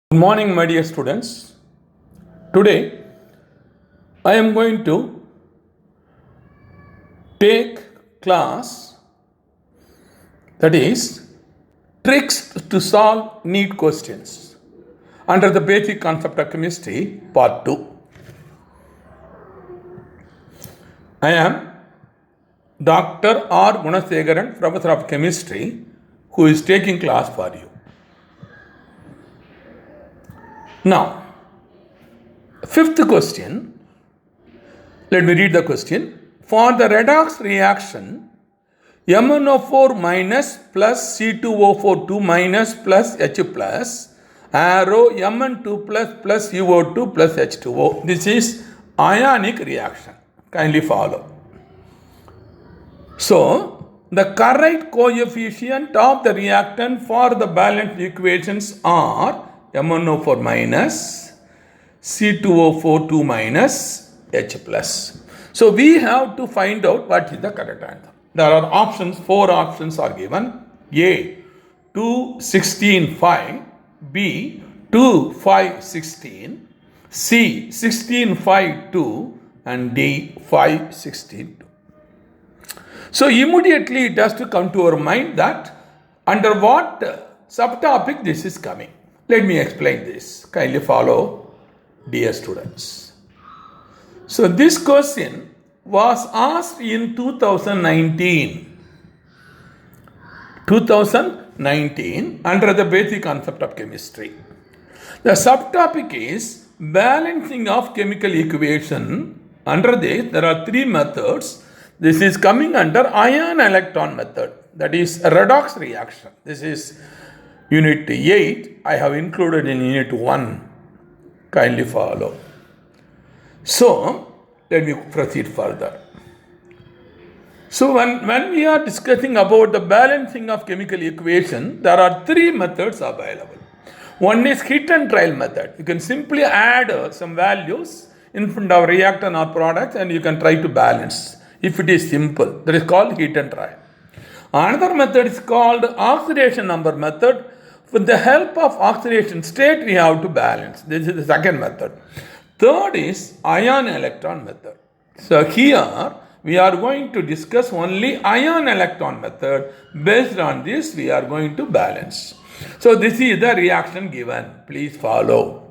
Good morning, my dear students. Today, I am going to take class that is tricks to solve NEET questions under the basic concept of chemistry, part 2. I am Dr.R.G, Professor of Chemistry, who is taking class for you. Now, fifth question, let me read the question. For the redox reaction, MnO4 minus plus C2O4 2 minus plus H plus, arrow Mn2 plus UO2 plus H2O. This is ionic reaction. Kindly follow. So, the correct coefficient of the reactant for the balanced equations are MnO4 minus C2O4 2 minus H plus. So we have to find out what is the correct answer. There are options, 4 options are given. A, 2, 16, 5. B, 2, 5, 16. C, 16, 5, 2. And D, 5, 16, 2. So immediately it has to come to our mind that under what subtopic this is coming. Let me explain this. Kindly follow, dear students. So this question was asked in 2019 under the basic concept of chemistry. The subtopic is balancing of chemical equation. Under this, there are 3 methods. This is coming under ion-electron method, that is a redox reaction. This is Unit 8, I have included in Unit 1. Kindly follow. So, let me proceed further. So, when we are discussing about the balancing of chemical equation, there are 3 methods available. One is hit and trial method. You can simply add some values in front of reactant or products and you can try to balance. If it is simple, that is called hit and trial. Another method is called oxidation number method. With the help of oxidation state, we have to balance. This is the second method. Third is ion-electron method. So here, we are going to discuss only ion-electron method. Based on this, we are going to balance. So this is the reaction given. Please follow.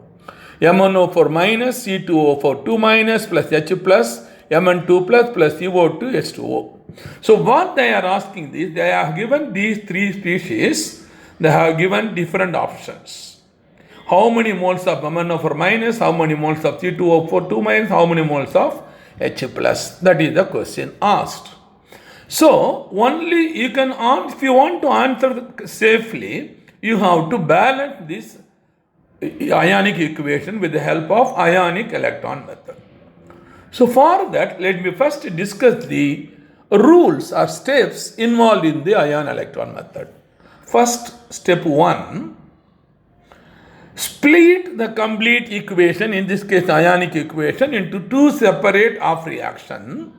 MnO4 minus C2O4 2 minus plus H plus Mn2 plus UO2 H2O. So what they are asking is, they have given these 3 species. They have given different options. How many moles of MnO4 minus, how many moles of C2O4 2 minus, how many moles of H plus. That is the question asked. So, only you can answer, if you want to answer safely, you have to balance this ionic equation with the help of ionic electron method. So, for that, let me first discuss the rules or steps involved in the ion electron method. First, step 1, split the complete equation, in this case ionic equation, into 2 separate half reaction.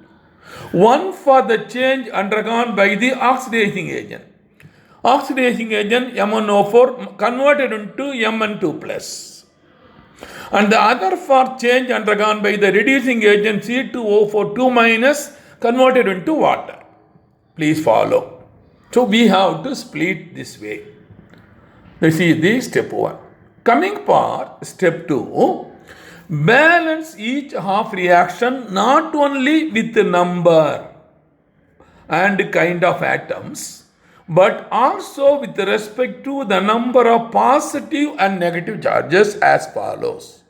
One for the change undergone by the oxidizing agent. Oxidizing agent MnO4 converted into Mn2 plus. And the other for change undergone by the reducing agent C2O4 2 minus converted into water. Please follow. So we have to split this way. This is the step 1. Coming for step 2, balance each half reaction not only with the number and kind of atoms, but also with respect to the number of positive and negative charges as follows.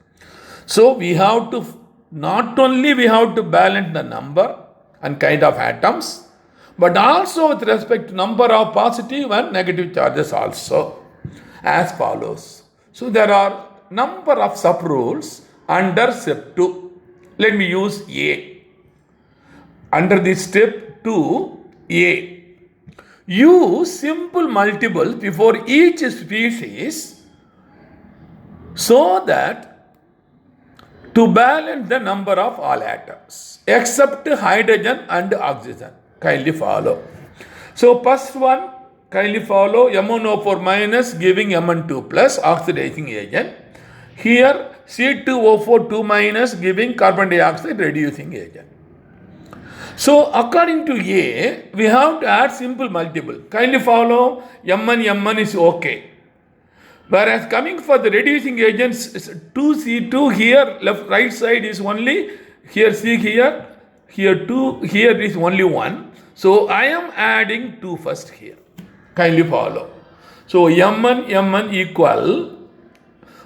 So we have to, not only we have to balance the number and kind of atoms, but also with respect to number of positive and negative charges also as follows. So there are number of sub-rules under step 2. Let me use A. Under this step 2, A. Use simple multiples before each species so that to balance the number of all atoms except hydrogen and oxygen. Kindly follow. So first one, kindly follow MnO4 minus giving Mn2 plus oxidizing agent. Here C2O4 2 minus giving carbon dioxide reducing agent. So according to A, we have to add simple multiple. Kindly follow Mn is okay. Whereas coming for the reducing agents, 2C2 here, right side is only, here C here 2, here is only 1. So I am adding 2 first here. Kindly follow. So Mn equal,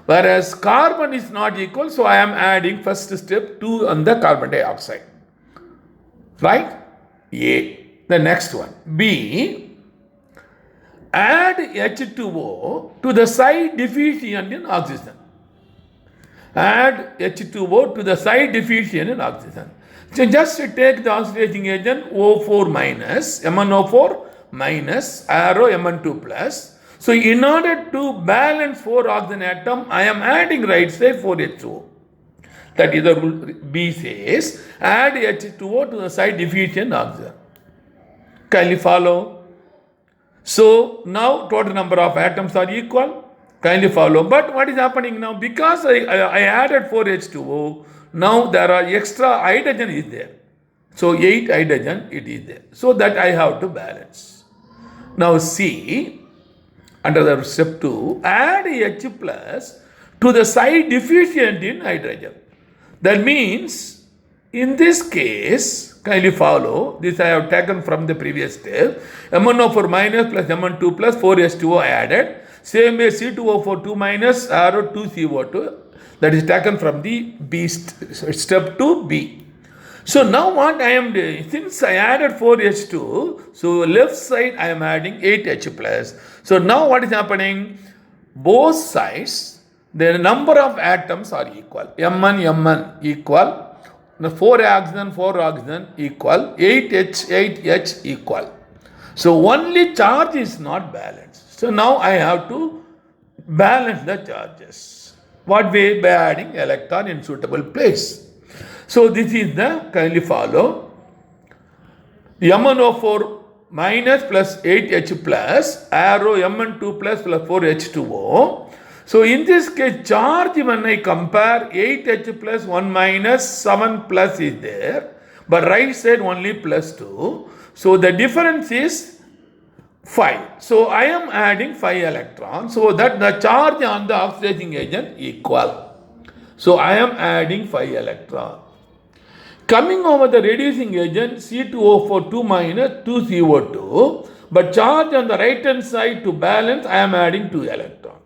whereas carbon is not equal, so I am adding first step 2 on the carbon dioxide. Right? A. The next one. B. Add H2O to the side deficient in oxygen. Add H2O to the side deficient in oxygen. So just take the oxidizing agent O4 minus, MnO4 minus, arrow Mn2 plus. So in order to balance 4 oxygen atom, I am adding right side 4H2O. That is the rule. B says, add H2O to the side deficient oxygen. Kindly follow. So now total number of atoms are equal. Kindly follow. But what is happening now? Because I added 4H2O, now there are extra hydrogen is there. So 8 hydrogen it is there. So that I have to balance. Now C, under the step 2, add H plus to the side deficient in hydrogen. That means, in this case, kindly follow, this I have taken from the previous step, MnO4 minus plus Mn2 plus 4H2O I added, same way C2O4 2 minus arrow 2CO2, that is taken from the B step 2B. So now what I am doing, since I added 4H2, so left side I am adding 8H plus. So now what is happening? Both sides, the number of atoms are equal. Mn equal, 4 oxygen equal, 8H equal. So only charge is not balanced. So now I have to balance the charges. What way? By adding electron in suitable place. So this is the, kindly follow, MnO4 minus plus 8H plus, arrow Mn2 plus 4H2O. So in this case, charge when I compare 8H plus 1 minus 7 plus is there, but right side only plus 2. So the difference is 5. So I am adding 5 electrons so that the charge on the oxidizing agent equal. So I am adding 5 electrons. Coming over the reducing agent C2O4 2 minus 2CO2, but charge on the right hand side to balance I am adding 2 electrons.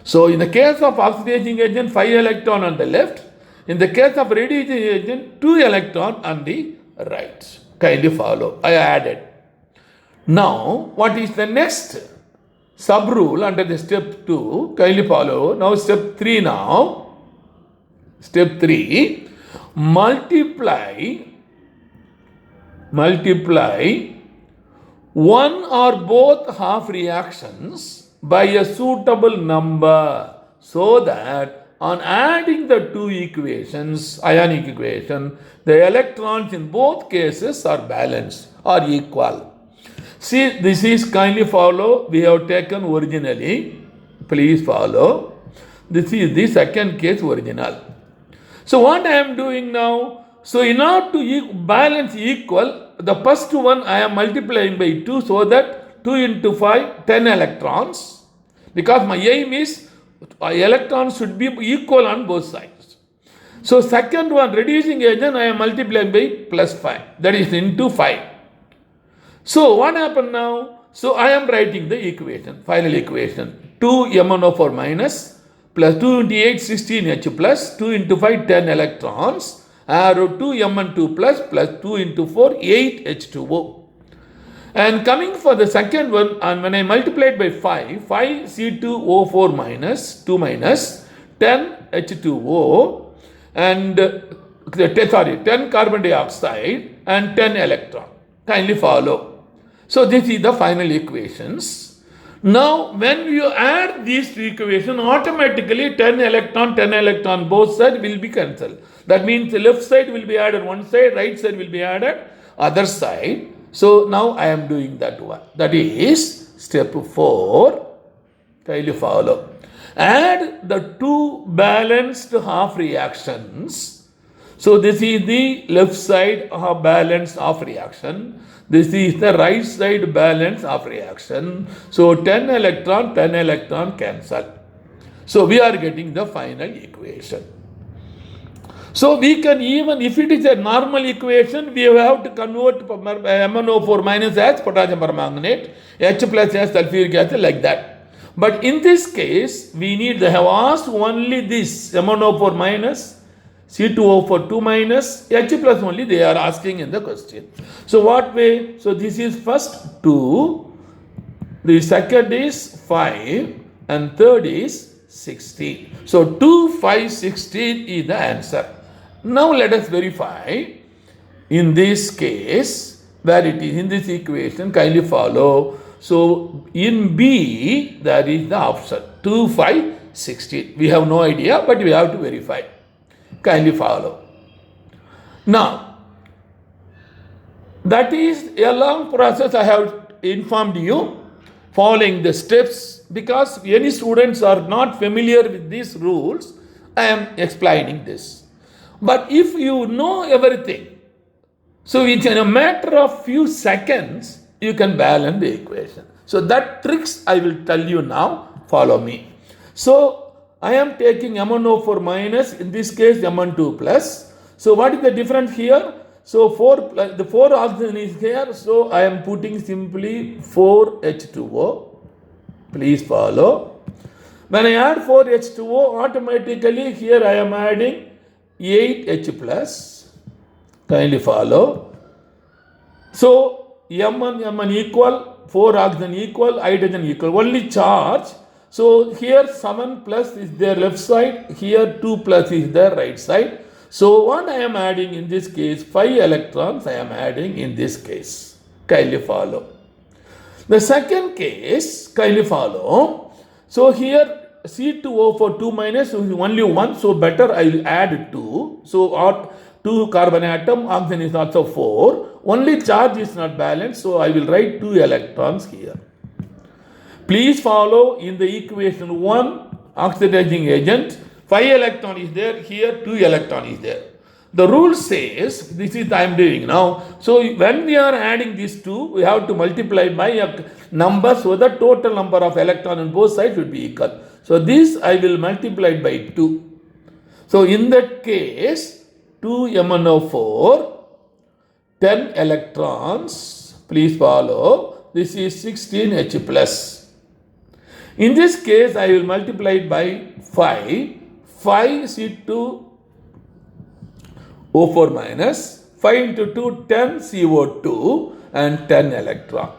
So in the case of oxidizing agent 5 electron on the left, in the case of reducing agent 2 electron on the right. Kindly follow. I added. Now what is the next sub rule under the step 2? Kindly follow. Now step 3 now. Step 3. Multiply one or both half reactions by a suitable number so that on adding the two equations, ionic equation, the electrons in both cases are balanced or equal. See, this is, kindly follow, we have taken originally, please follow. This is the second case original. So what I am doing now, so in order to balance equal, the first one I am multiplying by 2 so that 2 into 5, 10 electrons. Because my aim is electrons should be equal on both sides. So second one, reducing agent, I am multiplying by plus 5. That is into 5. So what happened now? So I am writing the equation, final equation. 2 MnO4 minus plus 2 into 8, 16H plus 2 into 5, 10 electrons. Arrow 2 Mn2 plus 2 into 4, 8H2O. And coming for the second one, and when I multiplied by 5 C2O4 minus 2 minus 10 H2O and 10 carbon dioxide and 10 electron. Kindly follow. So this is the final equations. Now when you add these two equations, automatically 10 electron both sides will be cancelled. That means the left side will be added one side, right side will be added other side. So now I am doing that one. That is step 4. Kindly follow. Add the two balanced half reactions. So this is the left side of balanced half reaction. This is the right side balance of reaction. So 10 electron cancel. So we are getting the final equation. So we can, even if it is a normal equation, we have to convert MnO4 minus as potassium permanganate, H plus as sulfuric acid, like that. But in this case, we need to have asked only this MnO4 minus, C2O4 2 minus, H plus only they are asking in the question. So what way? So this is first 2, the second is 5, and third is 16. So 2, 5, 16 is the answer. Now let us verify. In this case, where it is in this equation, kindly follow. So in B, that is the option 2, 5, 16. We have no idea, but we have to verify. Kindly follow. Now, that is a long process. I have informed you, following the steps, because any students are not familiar with these rules. I am explaining this. But if you know everything, so in a matter of few seconds, you can balance the equation. So that tricks I will tell you now. Follow me. So I am taking MnO4 minus, in this case Mn2 plus. So what is the difference here? So the 4 oxygen is here. So I am putting simply 4H2O. Please follow. When I add 4H2O, automatically here I am adding 8H plus. Kindly follow. So Mn equal, 4 oxygen equal, hydrogen equal, only charge. So here 7 plus is their left side, here 2 plus is their right side. So what I am adding in this case, 5 electrons I am adding in this case. Kindly follow. The second case, kindly follow. So here C2O for 2 minus is only 1, so better I will add 2. So 2 carbon atom, oxygen is also 4. Only charge is not balanced, so I will write 2 electrons here. Please follow in the equation 1, oxidizing agent, 5 electron is there, here 2 electron is there. The rule says, this is I am doing now. So when we are adding these two, we have to multiply by a number, so the total number of electron on both sides should be equal. So this I will multiply by 2. So in that case, 2 MnO4, 10 electrons, please follow, this is 16 H plus. In this case, I will multiply it by 5 C2O4 minus, 5 into 2, 10 CO2 and 10 electron.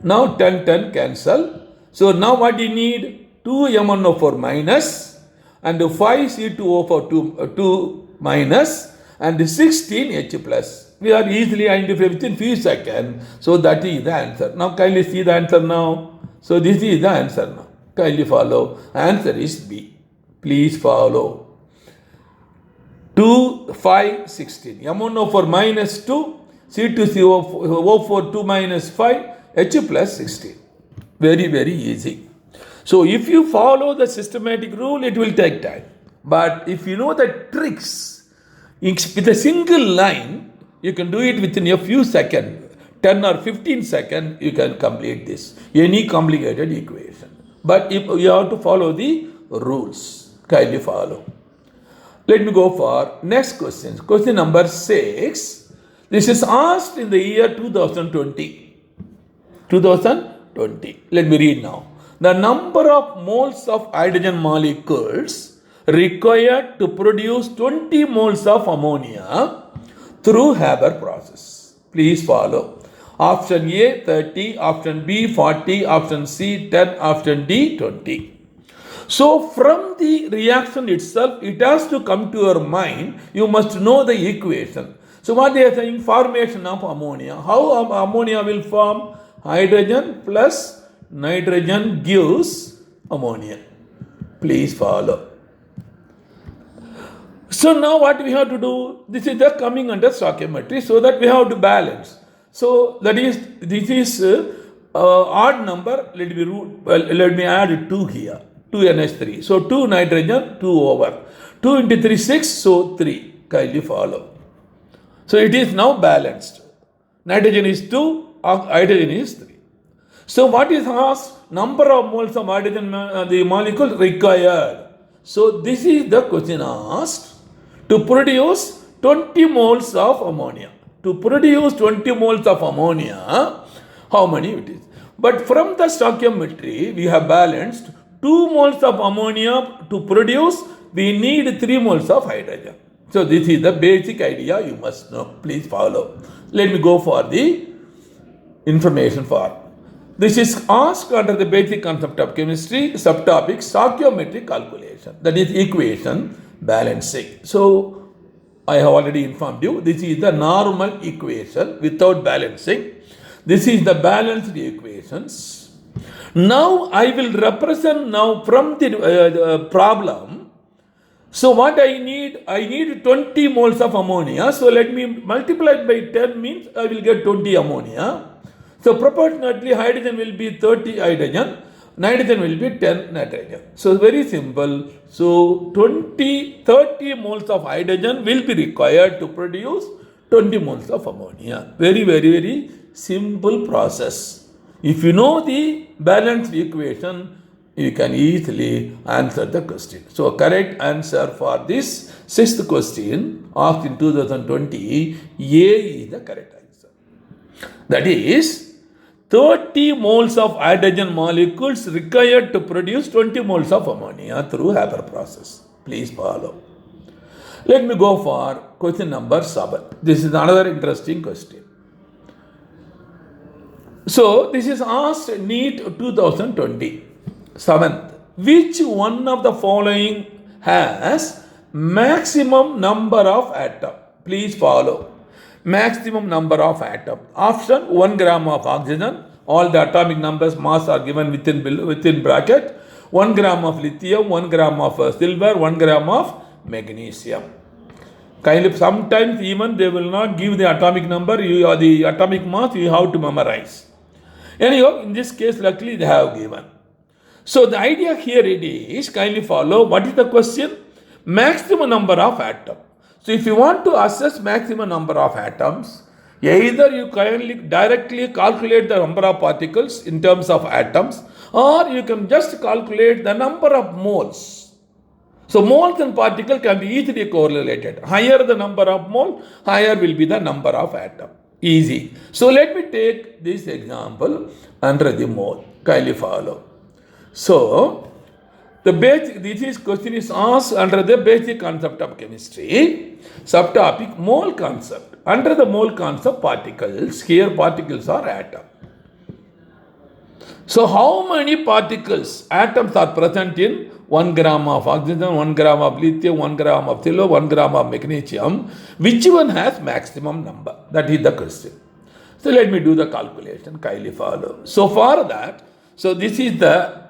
Now 10 cancel. So now what you need? 2 MnO4 minus and 5 C2O4 2 minus and 16 H plus. We are easily identified within few seconds. So that is the answer. Now kindly see the answer now. So this is the answer now. Kindly follow. Answer is B. Please follow. 2, 5, 16. MnO4 minus 2, C2CO4 2 minus 5, H plus 16. Very, very easy. So if you follow the systematic rule, it will take time. But if you know the tricks, with a single line, you can do it within a few seconds. 10 or 15 seconds, you can complete this. Any complicated equation. But if you have to follow the rules. Kindly follow. Let me go for next question. Question number 6. This is asked in the year 2020. 2020. Let me read now. The number of moles of hydrogen molecules required to produce 20 moles of ammonia through Haber process. Please follow. Option A 30, option B 40, option C 10, option D 20. So from the reaction itself, it has to come to your mind. You must know the equation. So what they are saying, formation of ammonia. How ammonia will form? Hydrogen plus nitrogen gives ammonia. Please follow. So now what we have to do? This is the coming under stoichiometry, so that we have to balance. So that is, this is odd number, let me add 2 here, 2NH3. So 2 nitrogen, 2 over. 2 into 3, 6, so 3. Kindly follow. So it is now balanced. Nitrogen is 2, hydrogen is 3. So what is asked? Number of moles of hydrogen, the molecule required. So this is the question asked to produce 20 moles of ammonia. To produce 20 moles of ammonia, how many it is? But from the stoichiometry, we have balanced 2 moles of ammonia to produce, we need 3 moles of hydrogen. So this is the basic idea you must know. Please follow. Let me go for the information for. This is asked under the basic concept of chemistry, subtopic stoichiometric calculation. That is equation balancing. So I have already informed you, this is the normal equation without balancing. This is the balanced equations. Now I will represent now from the problem. So what I need 20 moles of ammonia. So let me multiply it by 10 means I will get 20 ammonia. So proportionately hydrogen will be 30 hydrogen, nitrogen will be 10 nitrogen. So very simple. So 30 moles of hydrogen will be required to produce 20 moles of ammonia. Very, very, very simple process. If you know the balanced equation, you can easily answer the question. So correct answer for this 6th question asked in 2020, A is the correct answer. That is 30 moles of hydrogen molecules required to produce 20 moles of ammonia through Haber process. Please follow. Let me go for question number 7. This is another interesting question. So this is asked NEET 2020. 7th. Which one of the following has maximum number of atoms? Please follow. Maximum number of atoms. Option 1 gram of oxygen. All the atomic numbers, mass are given within bracket. 1 gram of lithium, 1 gram of silver, 1 gram of magnesium. Sometimes even they will not give the atomic number, the atomic mass you have to memorize. Anyhow, in this case, luckily they have given. So the idea here it is, kindly follow, what is the question? Maximum number of atoms. So if you want to assess maximum number of atoms, either you kindly directly calculate the number of particles in terms of atoms, or you can just calculate the number of moles. So moles and particle can be easily correlated. Higher the number of mole, higher will be the number of atom. Easy. So let me take this example under the mole. Kindly follow. So this question is asked under the basic concept of chemistry. Subtopic mole concept. Under the mole concept, particles. Here particles are atom. So how many particles, atoms are present in 1 gram of oxygen, 1 gram of lithium, 1 gram of silver, 1 gram of magnesium? Which one has maximum number? That is the question. So let me do the calculation. Kindly follow. So for that, so this is the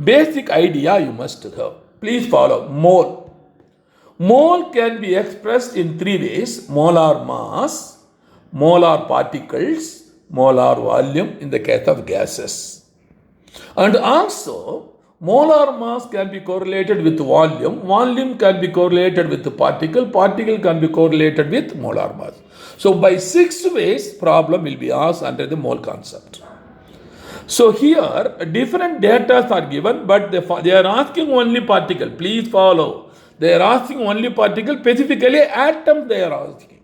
basic idea you must have. Please follow. Mole. Mole can be expressed in 3 ways. Molar mass, molar particles, molar volume in the case of gases. And also, molar mass can be correlated with volume, volume can be correlated with the particle, particle can be correlated with molar mass. So by 6 ways, problem will be asked under the mole concept. So here, different data are given, but they are asking only particle. Please follow. They are asking only particle, specifically atoms they are asking.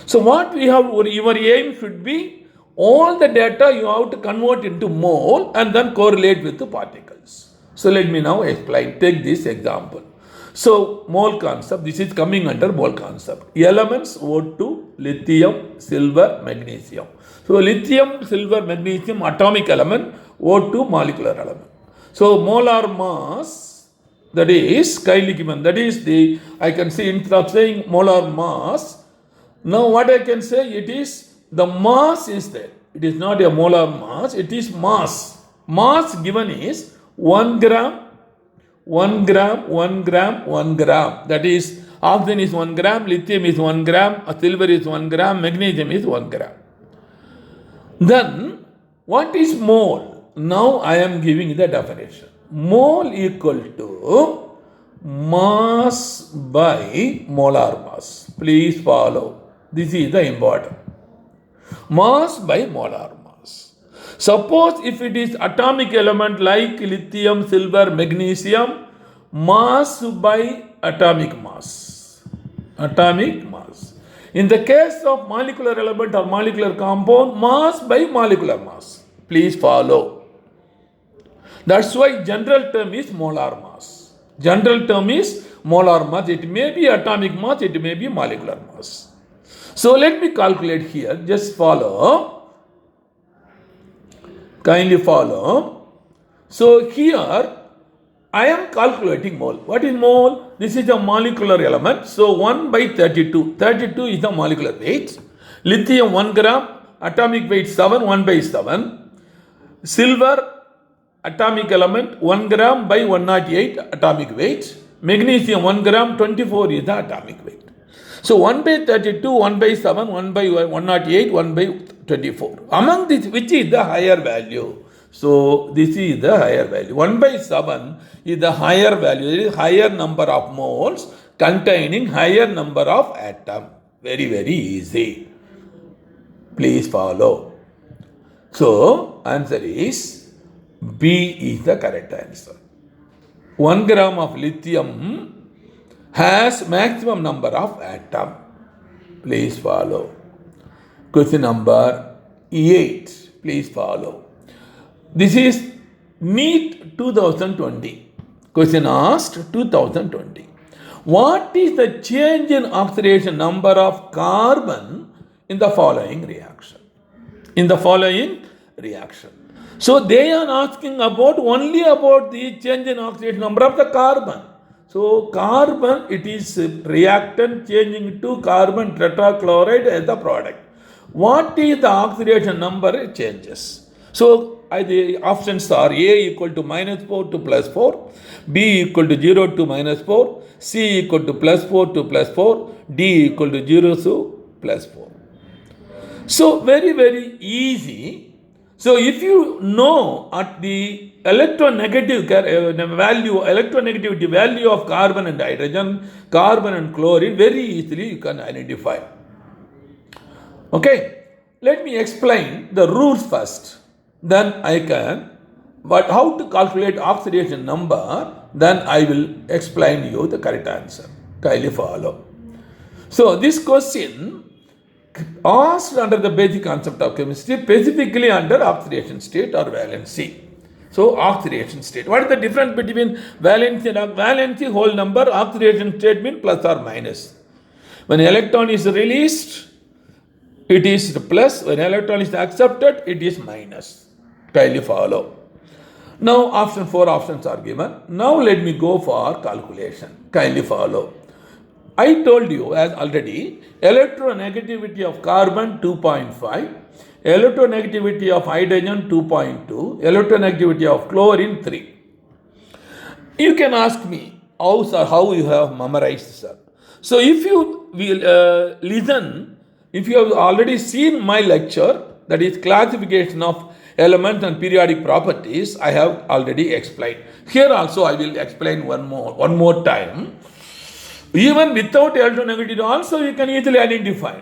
So what we have, your aim should be, all the data you have to convert into mole and then correlate with the particles. So let me now explain. Take this example. So mole concept, this is coming under mole concept. Elements O2, lithium, silver, magnesium. So lithium, silver, magnesium, atomic element, O2 molecular element. So molar mass, that is kindly given. That is the, I can say instead of saying molar mass, now what I can say, it is the mass is there. It is not a molar mass, it is mass. Mass given is 1 gram, 1 gram, 1 gram, 1 gram. That is, oxygen is 1 gram, lithium is 1 gram, silver is 1 gram, magnesium is 1 gram. Then What is mole? Now I am giving the definition. Mole equal to mass by molar mass. Please follow. This is the important. Mass by molar mass. Suppose if it is atomic element like lithium, silver, magnesium, mass by atomic mass. Atomic mass. In the case of molecular element or molecular compound, mass by molecular mass. Please follow. That's why general term is molar mass. General term is molar mass. It may be atomic mass, it may be molecular mass. So let me calculate here. Just follow. Kindly follow. So here I am calculating mole. What is mole? This is a molecular element. So 1 by 32. 32 is the molecular weight. Lithium 1 gram. Atomic weight 7. 1 by 7. Silver atomic element 1 gram by 108 atomic weight. Magnesium 1 gram. 24 is the atomic weight. So 1 by 32, 1 by 7, 1 by 108, 1 by 24. Among this, which is the higher value? So this is the higher value. 1 by 7 is the higher value. It is higher number of moles containing higher number of atom. Very, very easy. Please follow. So answer is B is the correct answer. 1 gram of lithium has maximum number of atom. Please follow. Question number 8. Please follow. This is NEET 2020. Question asked 2020. What is the change in oxidation number of carbon in the following reaction? In the following reaction. So they are asking only about the change in oxidation number of the carbon. So carbon, it is reactant changing to carbon tetrachloride as the product. What is the oxidation number? It changes. So the options are A equal to minus 4 to plus 4, B equal to 0 to minus 4, C equal to plus 4 to plus 4, D equal to 0 to plus 4. So very, very easy. So if you know at the electronegativity value of carbon and hydrogen, carbon and chlorine, very easily you can identify. Okay, let me explain the rules first. Then I can, but how to calculate oxidation number, then I will explain you the correct answer. Kindly follow. So this question asked under the basic concept of chemistry, specifically under oxidation state or valency. So oxidation state. What is the difference between valency and valency? Whole number. Oxidation state means plus or minus. When electron is released, it is plus. When electron is accepted, it is minus. Kindly follow. Now four options are given. Now let me go for calculation. Kindly follow. I told you as already, electronegativity of carbon 2.5, electronegativity of hydrogen 2.2, electronegativity of chlorine 3. You can ask me, how you have memorized, sir. So if you will listen, if you have already seen my lecture, that is classification of elements and periodic properties, I have already explained. Here also I will explain one more time. Even without electronegativity also you can easily identify.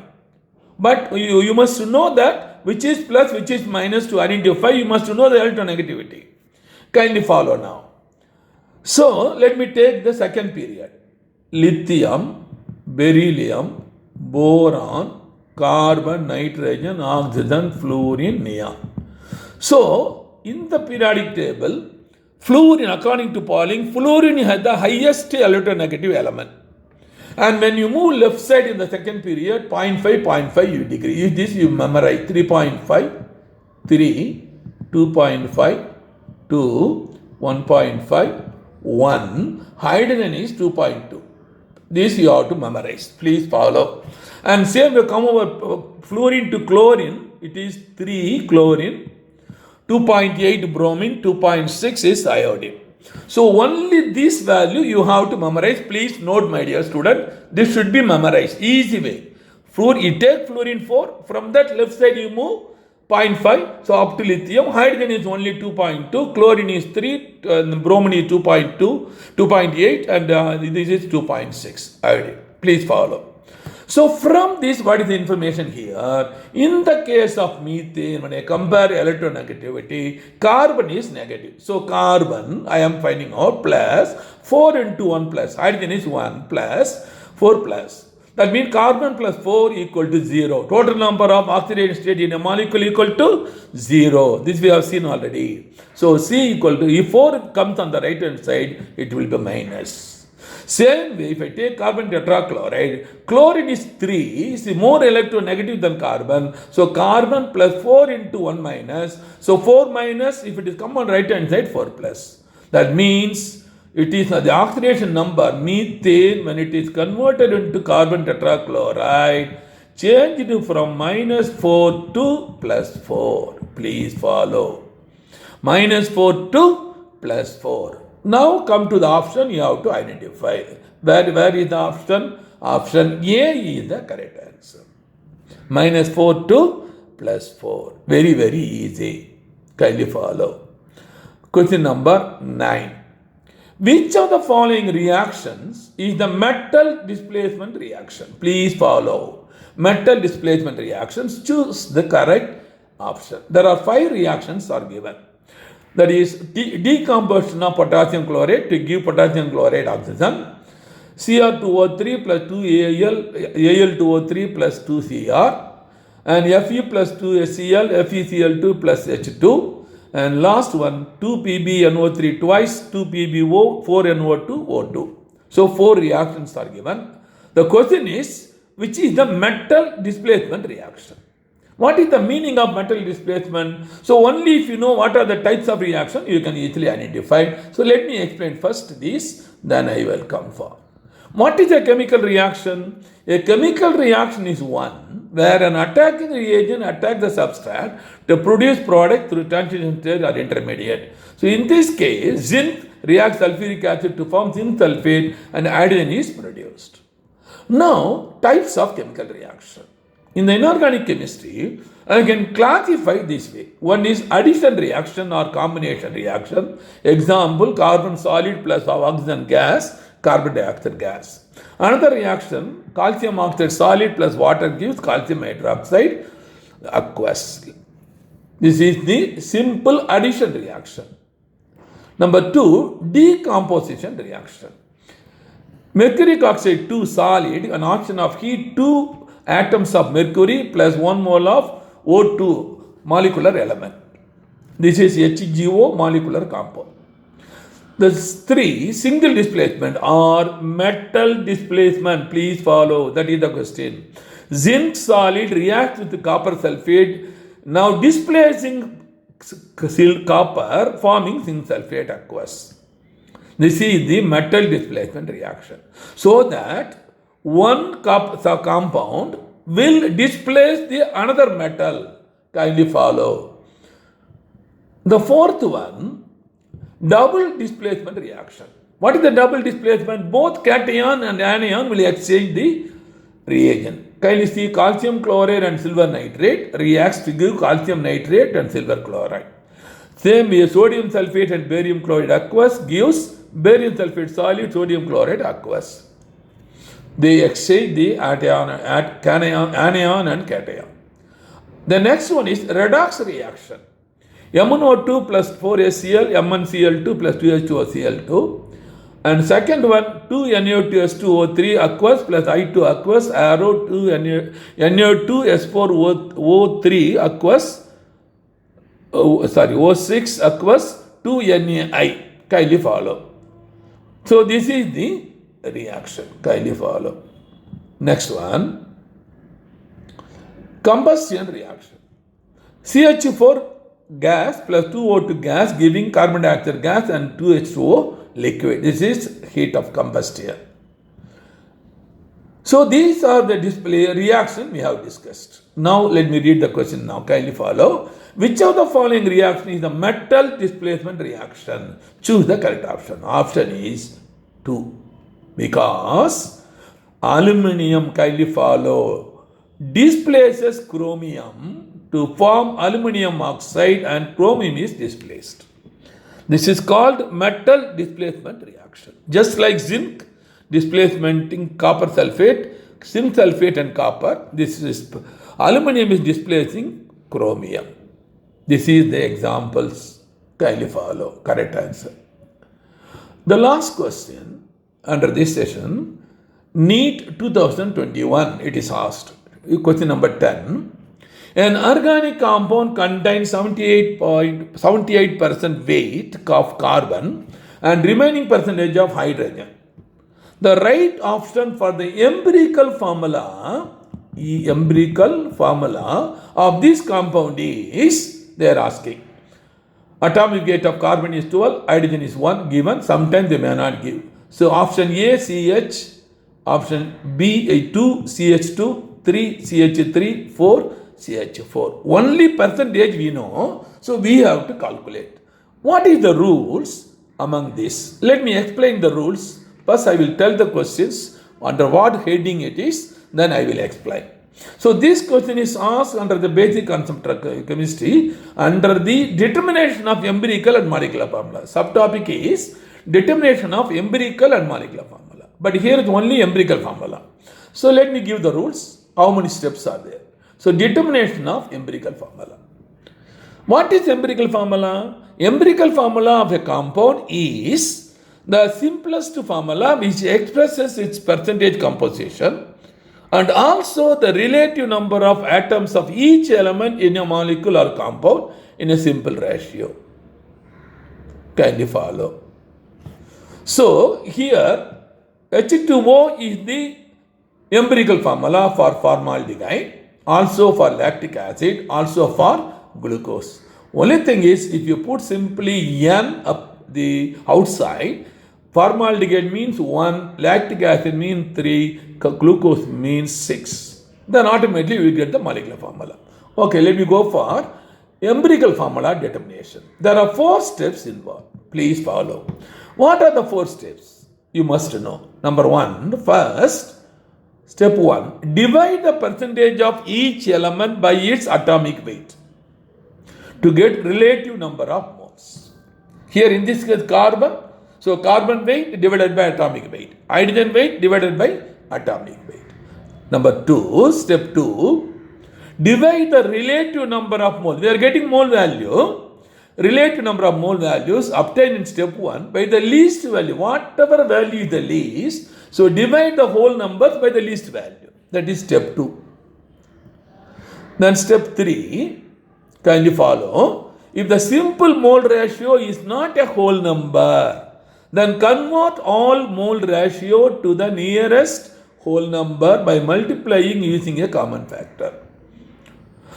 But you must know that which is plus, which is minus to identify. You must know the electronegativity. Kindly follow now. So let me take the second period. Lithium, beryllium, boron, carbon, nitrogen, oxygen, fluorine, neon. So in the periodic table, fluorine, according to Pauling, fluorine has the highest electronegative element. And when you move left side in the second period, 0.5 you decrease. This you memorize 3.5, 3, 2.5, 2, 1.5, 1. Hydrogen is 2.2. This you have to memorize. Please follow. And same will come over fluorine to chlorine. It is 3 chlorine, 2.8 bromine, 2.6 is iodine. So only this value you have to memorize. Please note, my dear student, this should be memorized. Easy way. You take fluorine 4, from that left side you move 0.5, so up to lithium. Hydrogen is only 2.2, chlorine is 3, bromine is 2.2, 2.8, and this is 2.6. Iodine. Please follow. So from this, what is the information here? In the case of methane, when I compare electronegativity, carbon is negative. So carbon, I am finding out, plus 4 into 1 plus. Hydrogen is 1 plus 4 plus. That means carbon plus 4 equal to 0. Total number of oxidation state in a molecule equal to 0. This we have seen already. So C equal to, if 4 comes on the right hand side, it will be minus. Same way, if I take carbon tetrachloride, chlorine is 3, is more electronegative than carbon. So carbon plus 4 into 1 minus. So 4 minus, if it is come on right hand side, 4 plus. That means it is the oxidation number, methane, when it is converted into carbon tetrachloride, changed from minus 4 to plus 4. Please follow. Minus 4 to plus 4. Now come to the option you have to identify. Where is the option? Option A is the correct answer. Minus 4 to plus 4. Very, very easy. Kindly follow. Question number 9. Which of the following reactions is the metal displacement reaction? Please follow. Metal displacement reactions. Choose the correct option. There are 5 reactions are given. That is decomposition of potassium chloride to give potassium chloride oxygen. Cr2O3 plus 2Al, Al2O3 plus 2Cr, and Fe plus 2HCl, FeCl2 plus H2. And last one, 2PbNO3 twice, 2PbO, 4NO2, O2. So 4 reactions are given. The question is, which is the metal displacement reaction? What is the meaning of metal displacement? So only if you know what are the types of reaction, you can easily identify. So let me explain first this, then I will come for. What is a chemical reaction? A chemical reaction is one where an attacking reagent attacks the substrate to produce product through transition stage or intermediate. So in this case, zinc reacts sulfuric acid to form zinc sulfate and iodine is produced. Now, types of chemical reaction. In the inorganic chemistry, I can classify this way. One is addition reaction or combination reaction. Example, carbon solid plus oxygen gas, carbon dioxide gas. Another reaction, calcium oxide solid plus water gives calcium hydroxide aqueous. This is the simple addition reaction. Number 2, decomposition reaction. Mercuric oxide 2 solid, an oxygen of heat 2 atoms of mercury plus 1 mole of O2 molecular element. This is HGO molecular compound. The 3, single displacement or metal displacement. Please follow. That is the question. Zinc solid reacts with copper sulfate, now displacing copper, forming zinc sulfate aqueous. This is the metal displacement reaction. So that one compound will displace the another metal. Kindly follow. The 4th one, double displacement reaction. What is the double displacement? Both cation and anion will exchange the reagent. Kindly see, calcium chloride and silver nitrate reacts to give calcium nitrate and silver chloride. Same way, sodium sulfate and barium chloride aqueous gives barium sulfate solid, sodium chloride aqueous. They exchange the anion and cation. The next one is redox reaction. MnO2 plus 4HCl, MnCl2 plus 2H2Cl2. And second one, 2NO2S2O3 aqueous plus I2 aqueous, arrow 2NO2S4O3 aqueous, O6 aqueous, 2NaI. Kindly follow. So this is the reaction. Kindly follow. Next one, combustion reaction. CH4 gas plus 2O2 gas giving carbon dioxide gas and 2H2O liquid. This is heat of combustion. So these are the display reaction we have discussed. Now let me read the question now. Kindly follow. Which of the following reaction is the metal displacement reaction? Choose the correct option. Option is 2. Because aluminum, kindly follow, displaces chromium to form aluminum oxide and chromium is displaced. This is called metal displacement reaction. Just like zinc displacement in copper sulfate, zinc sulfate and copper, this is aluminum is displacing chromium. This is the examples. Kindly follow. Correct answer. The last question under this session, NEET 2021, it is asked. Question number 10. An organic compound contains 78% weight of carbon and remaining percentage of hydrogen. The right option for the empirical formula of this compound is, they are asking. Atomic weight of carbon is 12, hydrogen is 1 given, sometimes they may not give. So option A CH, option B 2 CH2, 3 CH3, 4 CH4. Only percentage we know, so we have to calculate. What is the rules among this? Let me explain the rules. First I will tell the questions, under what heading it is, then I will explain. So this question is asked under the basic concept of chemistry under the determination of empirical and molecular formula. Subtopic is determination of empirical and molecular formula. But here is only empirical formula. So let me give the rules. How many steps are there? So determination of empirical formula. What is empirical formula? Empirical formula of a compound is the simplest formula which expresses its percentage composition and also the relative number of atoms of each element in a molecule or compound in a simple ratio. Kindly follow. So here H2O is the empirical formula for formaldehyde, also for lactic acid, also for glucose. Only thing is, if you put simply N up the outside, formaldehyde means 1, lactic acid means 3, glucose means 6. Then automatically we get the molecular formula. Okay, let me go for empirical formula determination. There are 4 steps involved. Please follow. What are the 4 steps? You must know. Number 1, first, step 1, divide the percentage of each element by its atomic weight to get relative number of moles. Here in this case carbon, so carbon weight divided by atomic weight, hydrogen weight divided by atomic weight. Number 2, step 2, divide the relative number of moles. We are getting mole value, relative number of mole values obtained in step 1 by the least value, whatever value is the least. So divide the whole numbers by the least value. That is step 2. Then step 3, kindly follow. If the simple mole ratio is not a whole number, then convert all mole ratio to the nearest whole number by multiplying using a common factor.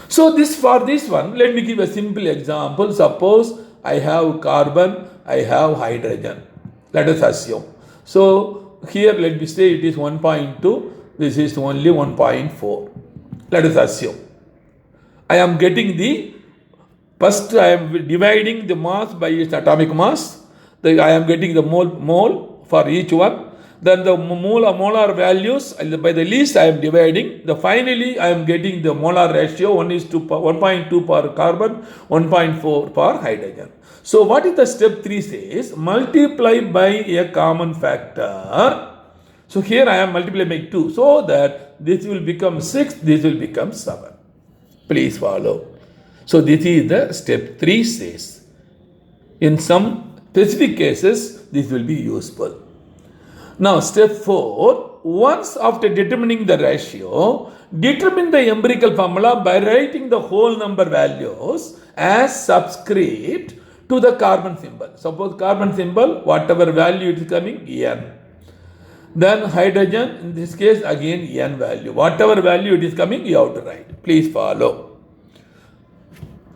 So for this one, let me give a simple example. Suppose I have carbon, I have hydrogen. Let us assume. So here let me say it is 1.2, this is only 1.4. Let us assume. I am getting first I am dividing the mass by its atomic mass. I am getting the mole for each one. Then the molar values by the least I am dividing. Finally I am getting the molar ratio 1.2 for carbon, 1.4 for hydrogen. So what is the step 3 says? Multiply by a common factor. So here I am multiplying by 2 so that this will become 6, this will become 7. Please follow. So this is the step 3 says. In some specific cases, this will be useful. Now step 4, once after determining the ratio, determine the empirical formula by writing the whole number values as subscript to the carbon symbol. Suppose carbon symbol, whatever value it is coming, N. Then hydrogen, in this case again N value. Whatever value it is coming, you have to write. Please follow.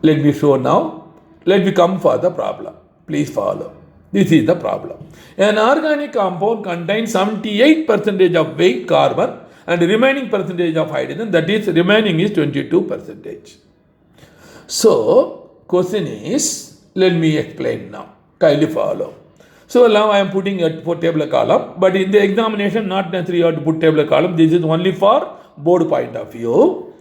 Let me show now. Let me come for the problem. Please follow. This is the problem. An organic compound contains 78% of weight carbon and remaining percentage of hydrogen, that is remaining is 22%. So question is, let me explain now. Kindly follow. So now I am putting a tabular column, but in the examination not necessarily you have to put tabular column. This is only for board point of view.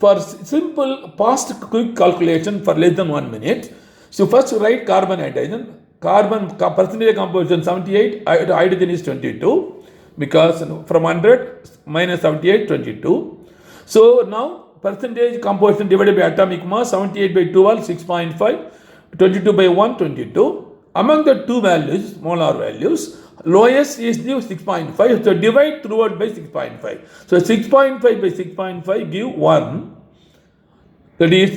For simple past quick calculation for less than 1 minute, so first write carbon hydrogen. Carbon percentage composition 78, hydrogen is 22, because from 100 minus 78, 22. So now percentage composition divided by atomic mass, 78 by 12, 6.5, 22 by 1, 22. Among the two values, molar values, lowest is the 6.5, so divide throughout by 6.5. So 6.5 by 6.5 give 1, that is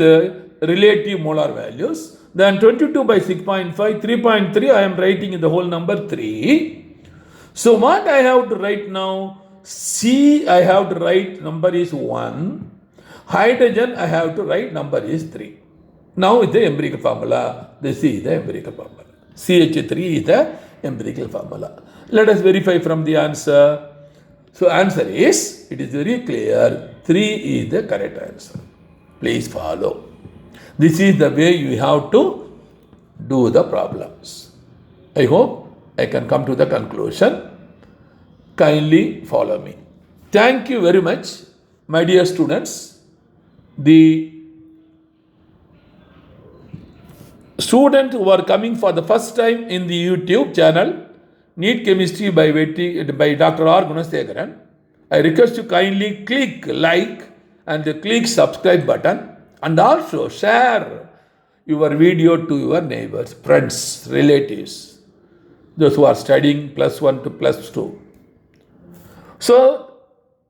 relative molar values. Then 22 by 6.5, 3.3, I am writing in the whole number 3. So what I have to write now? C, I have to write number is 1. Hydrogen, I have to write number is 3. Now it's the empirical formula. This is the empirical formula. CH3 is the empirical formula. Let us verify from the answer. So answer is, it is very clear, 3 is the correct answer. Please follow. This is the way you have to do the problems. I hope I can come to the conclusion. Kindly follow me. Thank you very much, my dear students. The students who are coming for the first time in the YouTube channel, NEET Chemistry by Dr.R.G, I request you kindly click like and click subscribe button, and also share your video to your neighbors, friends, relatives, those who are studying +1 to +2. So,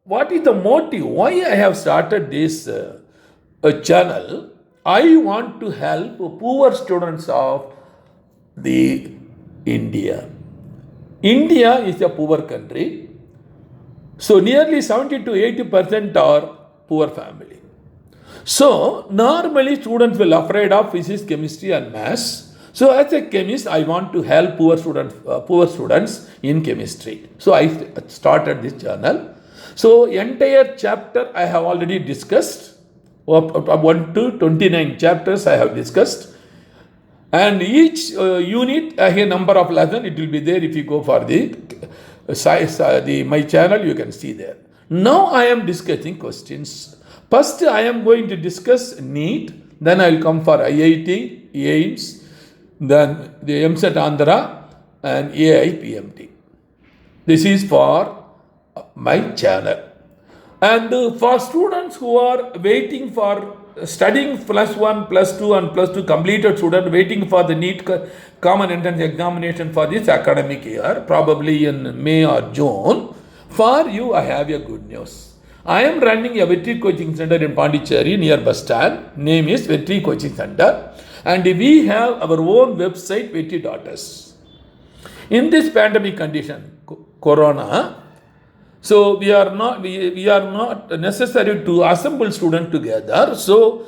what is the motive? Why I have started this channel? I want to help poor students of the India. India is a poor country. So, nearly 70 to 80% are poor family. So, normally students will afraid of physics, chemistry and maths. So, as a chemist, I want to help poor students in chemistry. So, I started this channel. So, entire chapter I have already discussed. Up 1 to 29 chapters I have discussed. And each unit, a number of lessons, it will be there if you go for the my channel, you can see there. Now I am discussing questions. First, I am going to discuss NEET, then I will come for IIT, AIMS, then the MSET Andhra and AIPMT. This is for my channel. And for students who are waiting for studying +1, +2 and +2 completed student waiting for the NEET common entrance examination for this academic year, probably in May or June, for you I have a good news. I am running a veterinary coaching center in Pondicherry near bus stand. Name is Veterinary Coaching Center, and we have our own website, Veterinary.us. In this pandemic condition, Corona, so we are not necessary to assemble students together. So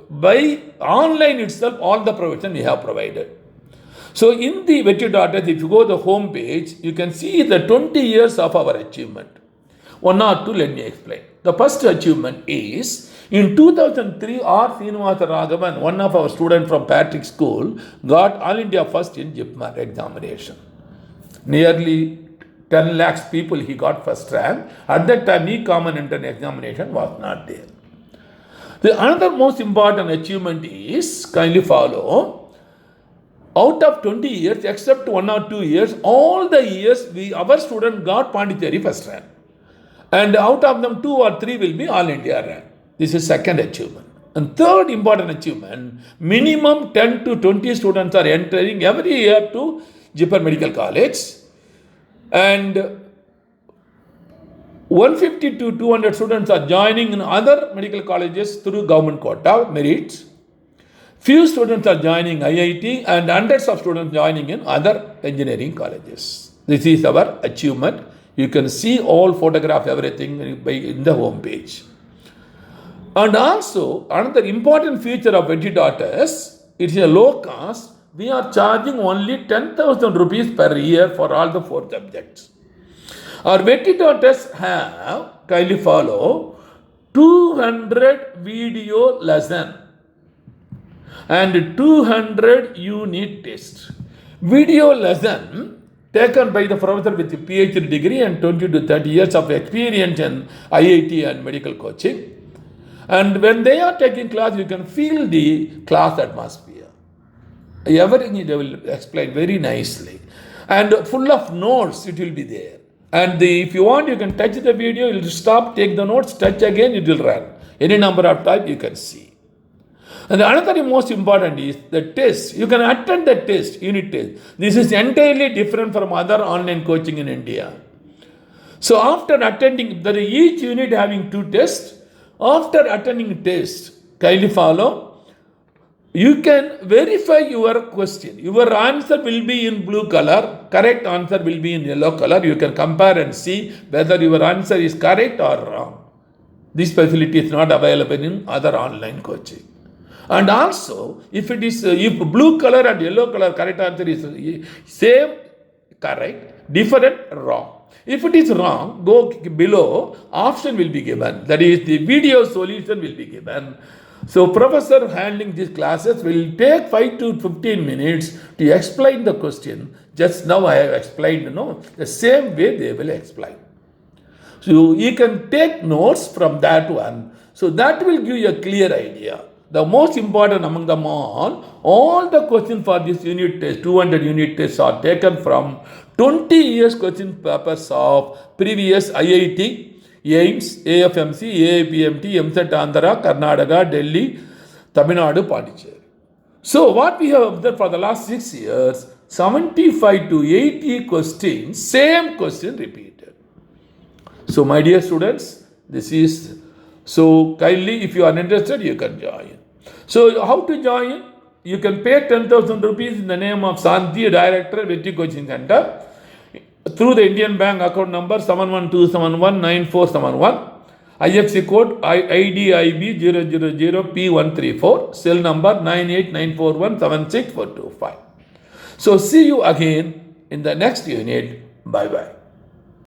by online itself, all the provision we have provided. So in the Veterinary.us, if you go to the home page, you can see the 20 years of our achievement. 1 or 2, let me explain. The first achievement is, in 2003, R. Srinivasa Raghavan, one of our students from Patrick School, got All India first in JIPMAR examination. Nearly 10 lakhs people he got first rank. At that time, common entrance examination was not there. The another most important achievement is, kindly follow, out of 20 years, except 1 or 2 years, all the years our student got Pondicherry first rank. And out of them, 2 or 3 will be All India rank. This is second achievement. And third important achievement, minimum 10 to 20 students are entering every year to JIPMAR Medical College. And 150 to 200 students are joining in other medical colleges through government quota merits. Few students are joining IIT and hundreds of students joining in other engineering colleges. This is our achievement. You can see all photographs, everything in the home page. And also, another important feature of Veterinary.us, it is a low cost. We are charging only 10,000 rupees per year for all the 4 subjects. Our Veterinary.us have, kindly follow, 200 video lesson and 200 unit test. Video lesson taken by the professor with a PhD degree and 20 to 30 years of experience in IIT and medical coaching. And when they are taking class, you can feel the class atmosphere. Everything they will explain very nicely. And full of notes, it will be there. And if you want, you can touch the video, you will stop, take the notes, touch again, it will run. Any number of times you can see. And another most important is the test. You can attend the test, unit test. This is entirely different from other online coaching in India. So after attending, there is each unit having 2 tests. After attending test, kindly follow. You can verify your question. Your answer will be in blue color. Correct answer will be in yellow color. You can compare and see whether your answer is correct or wrong. This facility is not available in other online coaching. And also, if it is if blue color and yellow color correct answer is same, correct, different, wrong. If it is wrong, go below, option will be given. That is, the video solution will be given. So professor handling these classes will take 5 to 15 minutes to explain the question. Just now I have explained, the same way they will explain. So you can take notes from that one. So that will give you a clear idea. The most important among them all the questions for this unit test, 200 unit tests are taken from 20 years question papers of previous IIT, AIMS, AFMC, AIPMT, MSET Andhra, Karnataka, Delhi, Tamil Nadu, Pondicherry. So what we have observed for the last 6 years, 75 to 80 questions, same question repeated. So my dear students, this is, so kindly if you are interested, you can join. So how to join? You can pay 10,000 rupees in the name of Santi, Director, Vetri Coaching Center, through the Indian Bank account number 712719471, IFC code IDIB 000P134, cell number 989417645. So see you again in the next unit. Bye bye.